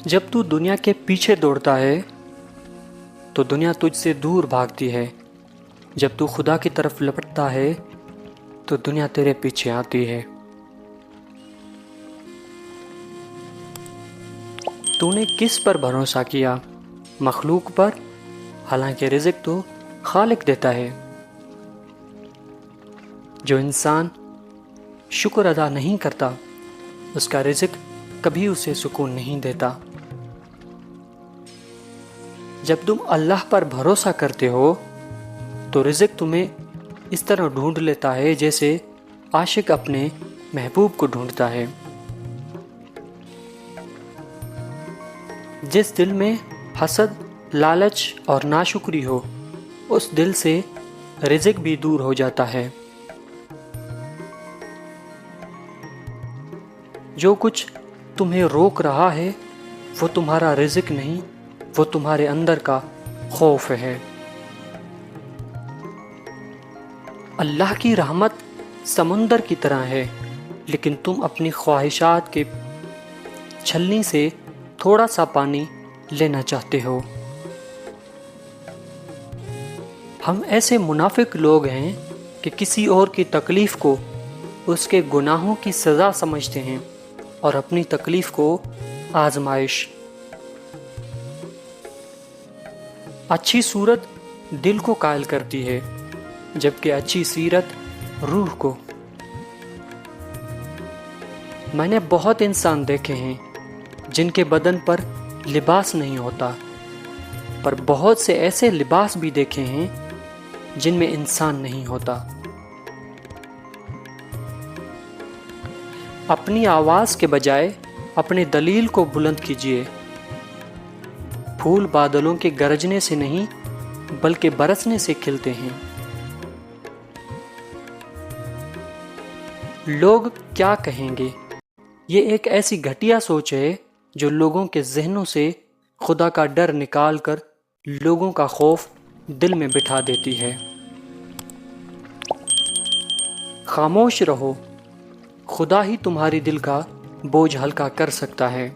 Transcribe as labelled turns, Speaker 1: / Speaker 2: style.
Speaker 1: جب تو دنیا کے پیچھے دوڑتا ہے تو دنیا تجھ سے دور بھاگتی ہے، جب تو خدا کی طرف لپٹتا ہے تو دنیا تیرے پیچھے آتی ہے۔ تو نے کس پر بھروسہ کیا؟ مخلوق پر؟ حالانکہ رزق تو خالق دیتا ہے۔ جو انسان شکر ادا نہیں کرتا اس کا رزق کبھی اسے سکون نہیں دیتا۔ جب تم اللہ پر بھروسہ کرتے ہو تو رزق تمہیں اس طرح ڈھونڈ لیتا ہے جیسے عاشق اپنے محبوب کو ڈھونڈتا ہے۔ جس دل میں حسد، لالچ اور ناشکری ہو اس دل سے رزق بھی دور ہو جاتا ہے۔ جو کچھ تمہیں روک رہا ہے وہ تمہارا رزق نہیں، وہ تمہارے اندر کا خوف ہے۔ اللہ کی رحمت سمندر کی طرح ہے، لیکن تم اپنی خواہشات کے چھلنی سے تھوڑا سا پانی لینا چاہتے ہو۔ ہم ایسے منافق لوگ ہیں کہ کسی اور کی تکلیف کو اس کے گناہوں کی سزا سمجھتے ہیں اور اپنی تکلیف کو آزمائش۔ اچھی صورت دل کو قائل کرتی ہے جبکہ اچھی سیرت روح کو۔ میں نے بہت انسان دیکھے ہیں جن کے بدن پر لباس نہیں ہوتا، پر بہت سے ایسے لباس بھی دیکھے ہیں جن میں انسان نہیں ہوتا۔ اپنی آواز کے بجائے اپنے دلیل کو بلند کیجیے۔ پھول بادلوں کے گرجنے سے نہیں بلکہ برسنے سے کھلتے ہیں۔ لوگ کیا کہیں گے؟ یہ ایک ایسی گھٹیا سوچ ہے جو لوگوں کے ذہنوں سے خدا کا ڈر نکال کر لوگوں کا خوف دل میں بٹھا دیتی ہے۔ خاموش رہو، خدا ہی تمہاری دل کا بوجھ ہلکا کر سکتا ہے۔